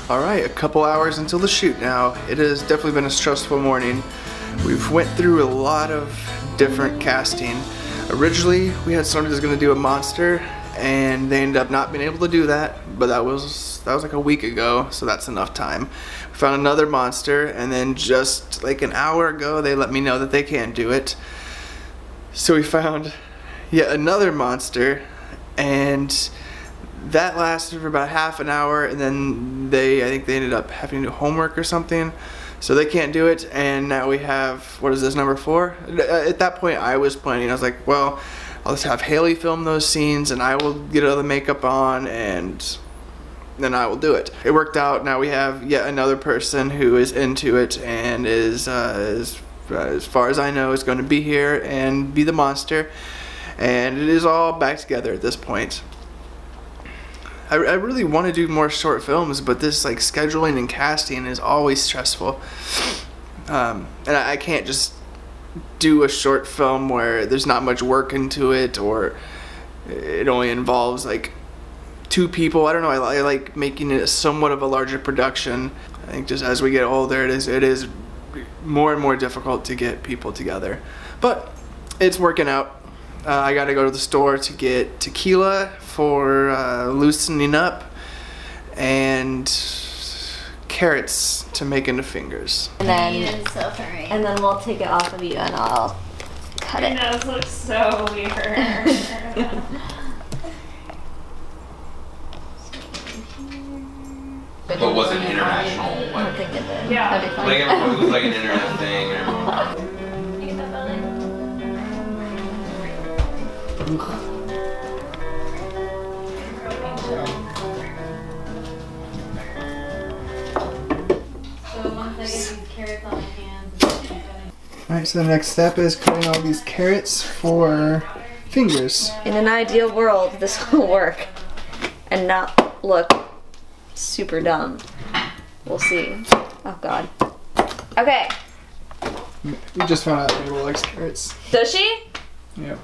Alright, a couple hours until the shoot now. It has definitely been a stressful morning. We've went through a lot of different casting. Originally, we had somebody that was going to do a monster, and they ended up not being able to do that, but that was like a week ago, so that's enough time. We found another monster, and then just like an hour ago, they let me know that they can't do it. So we found yet another monster, and that lasted for about half an hour, and then I think they ended up having to do homework or something, so they can't do it. And now we have, what is this, number 4? At that point I was planning, I was like, well, I'll just have Haley film those scenes and I will get all the makeup on and then I will do it. It worked out. Now we have yet another person who is into it and is as far as I know is going to be here and be the monster, and it is all back together at this point. I really want to do more short films, but this like scheduling and casting is always stressful. And I can't just do a short film where there's not much work into it, or it only involves like 2 people. I don't know, I like making it somewhat of a larger production. I think just as we get older, it is more and more difficult to get people together. But it's working out. I gotta go to the store to get tequila for loosening up, and carrots to make into fingers. And then we'll take it off of you and I'll cut it. Your nose looks so weird. But was it international? I don't think it did. Yeah. That'd be fine. Like it was like an internet thing. You get that belly? So once I get these carrots on my hands, Alright, so the next step is cutting all these carrots for fingers. In an ideal world, this will work and not look super dumb. We'll see. Oh god. Okay. We just found out Mabel likes carrots. Does she? Yep.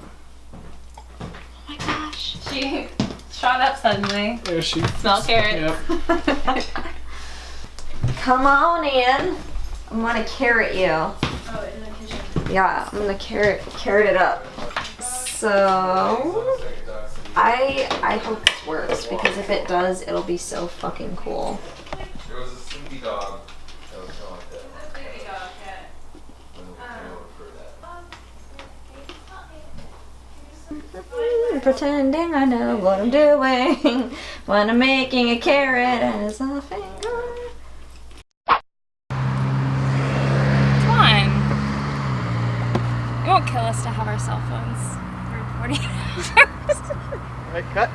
Oh my gosh. She shot up suddenly. There she. Smell carrots. Yep. Come on in. I'm gonna carrot you. Oh, in the kitchen. Yeah, I'm gonna carrot it up. So I hope this works, because if it does, it'll be so fucking cool. There was a sleepy dog that was kind of like that. Pretending I know what I'm doing when I'm making a carrot as a finger. Come on. It won't kill us to have our cell phones recording. Alright, cut.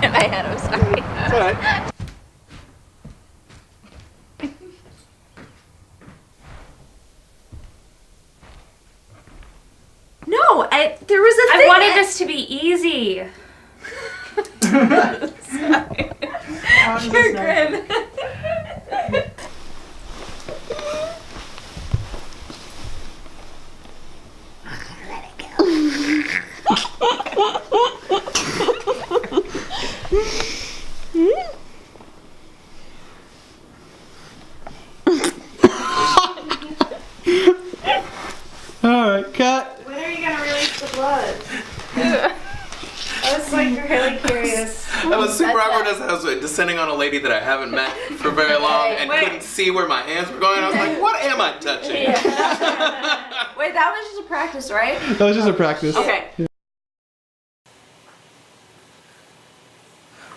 In my head, I'm sorry. It's alright. No, there was a thing. I wanted this to be easy. Your grin. Alright, cut. when are you gonna release the blood? I was like really curious. That was super awkward as I was descending on a lady that I haven't met for very long and couldn't see where my hands were going. I was like, what am I touching? Wait, that was just a practice, right? That was just a practice. Okay.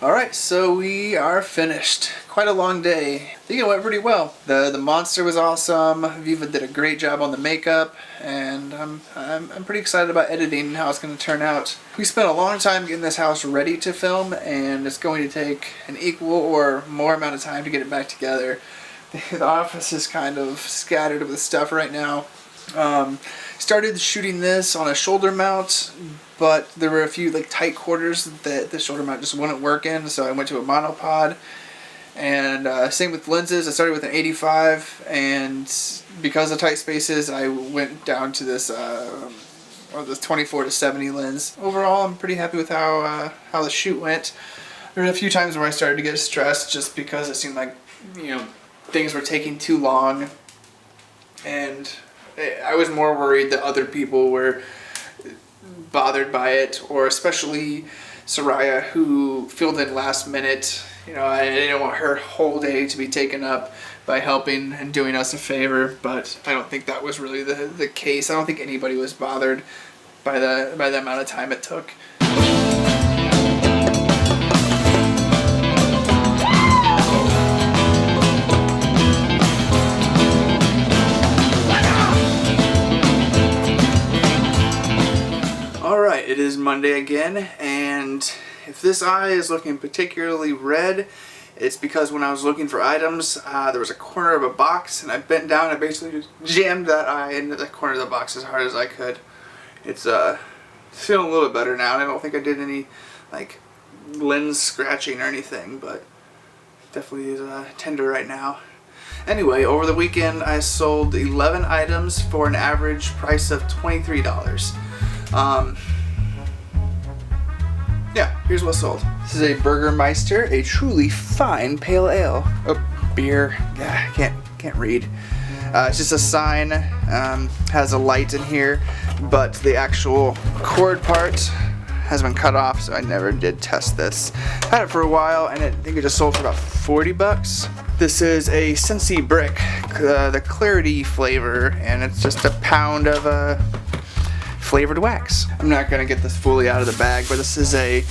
Alright, so we are finished. Quite a long day. I think it went pretty well. The monster was awesome. Viva did a great job on the makeup, and I'm pretty excited about editing and how it's going to turn out. We spent a long time getting this house ready to film, and it's going to take an equal or more amount of time to get it back together. The office is kind of scattered with stuff right now. Started shooting this on a shoulder mount, but there were a few like tight quarters that the shoulder mount just wouldn't work in, so I went to a monopod. And same with lenses. I started with an 85, and because of tight spaces, I went down to this this 24 to 70 lens. Overall, I'm pretty happy with how the shoot went. There were a few times where I started to get stressed just because it seemed like, you know, things were taking too long, and I was more worried that other people were bothered by it, or especially Soraya, who filled in last minute. You know, I didn't want her whole day to be taken up by helping and doing us a favor, but I don't think that was really the case. I don't think anybody was bothered by the amount of time it took. Alright, it is Monday again, and if this eye is looking particularly red, it's because when I was looking for items, there was a corner of a box, and I bent down and basically just jammed that eye into the corner of the box as hard as I could. It's feeling a little bit better now, and I don't think I did any like lens scratching or anything, but definitely is tender right now. Anyway, over the weekend I sold 11 items for an average price of $23. Yeah, here's what's sold. This is a Burgermeister, a truly fine pale ale. Oh, beer. Yeah, can't read. It's just a sign. Has a light in here, but the actual cord part has been cut off, so I never did test this. Had it for a while, and I think it just sold for about 40 bucks. This is a Scentsy brick, the clarity flavor, and it's just a pound of flavored wax. I'm not gonna get this fully out of the bag, but this is a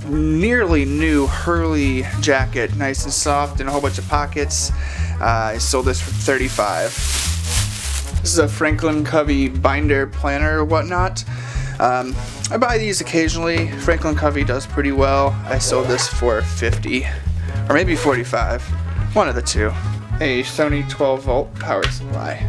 nearly new Hurley jacket, nice and soft and a whole bunch of pockets. I sold this for $35. This is a Franklin Covey binder planner or whatnot. I buy these occasionally. Franklin Covey does pretty well. I sold this for $50 or maybe $45, one of the two. A Sony 12 volt power supply.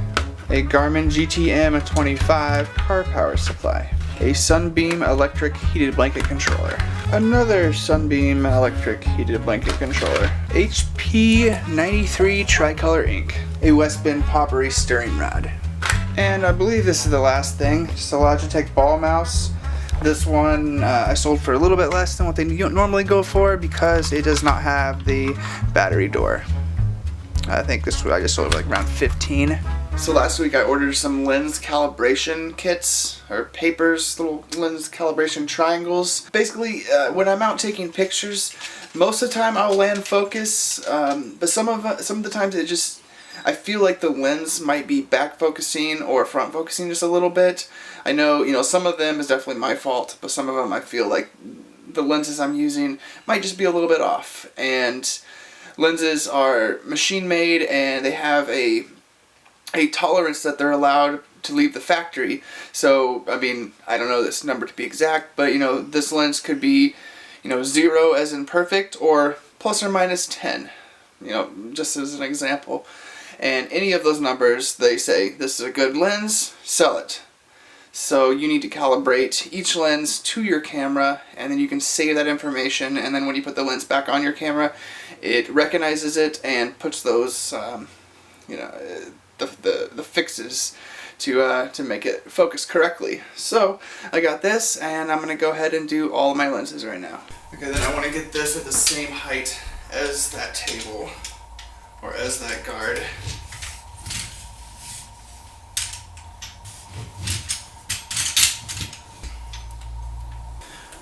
A Garmin GTM 25 car power supply. A Sunbeam electric heated blanket controller. Another Sunbeam electric heated blanket controller. HP 93 tricolor ink. A Westbin Poppery stirring rod. And I believe this is the last thing, just a Logitech ball mouse. This one I sold for a little bit less than what they normally go for because it does not have the battery door. I think this I just sold it like around 15. So last week I ordered some lens calibration kits, or papers, little lens calibration triangles. Basically, when I'm out taking pictures, most of the time I'll land focus, but some of the times it just, I feel like the lens might be back focusing or front focusing just a little bit. I know, you know, some of them is definitely my fault, but some of them I feel like the lenses I'm using might just be a little bit off. And lenses are machine made, and they have a tolerance that they're allowed to leave the factory. So, I mean, I don't know this number to be exact, but, you know, this lens could be, you know, 0 as in perfect, or plus or minus 10, you know, just as an example. And any of those numbers, they say, this is a good lens, sell it. So you need to calibrate each lens to your camera, and then you can save that information, and then when you put the lens back on your camera, it recognizes it and puts those, you know, the fixes to make it focus correctly. So I got this, and I'm gonna go ahead and do all of my lenses right now. Okay, then I want to get this at the same height as that table, or as that guard.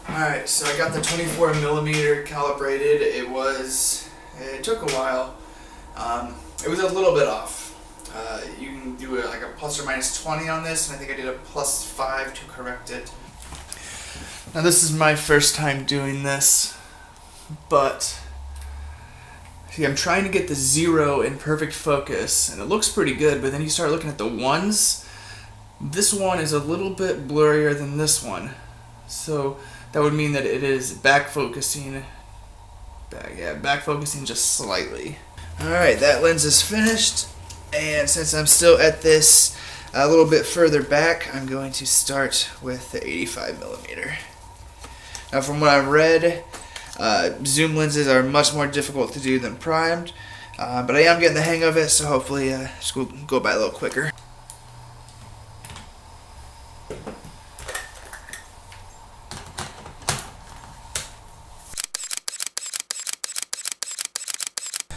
Alright, so I got the 24mm calibrated. It took a while. It was a little bit off. You can do like a plus or minus 20 on this, and I think I did a plus 5 to correct it. Now this is my first time doing this, but see, I'm trying to get the 0 in perfect focus, and it looks pretty good, but then you start looking at the ones. This one is a little bit blurrier than this one, so that would mean that it is back focusing just slightly. Alright, that lens is finished, and since I'm still at this a little bit further back, I'm going to start with the 85mm. Now, from what I've read, zoom lenses are much more difficult to do than primed. But I am getting the hang of it, so hopefully just go by a little quicker.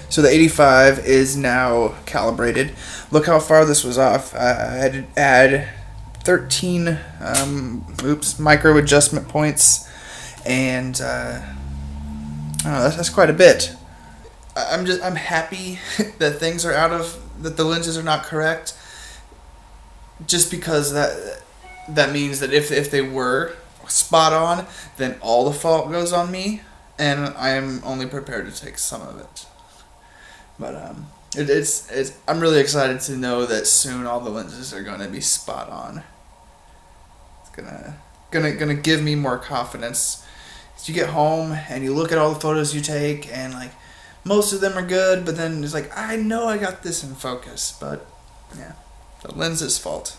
So the 85 is now calibrated. Look how far this was off. I had to add 13 micro adjustment points, and I don't know, that's quite a bit. I'm happy that things are that the lenses are not correct, just because that means that if they were spot on, then all the fault goes on me, and I am only prepared to take some of it. But I'm really excited to know that soon all the lenses are going to be spot on. It's gonna give me more confidence. As you get home and you look at all the photos you take, and like most of them are good, but then it's like, I know I got this in focus, but yeah, the lens's fault.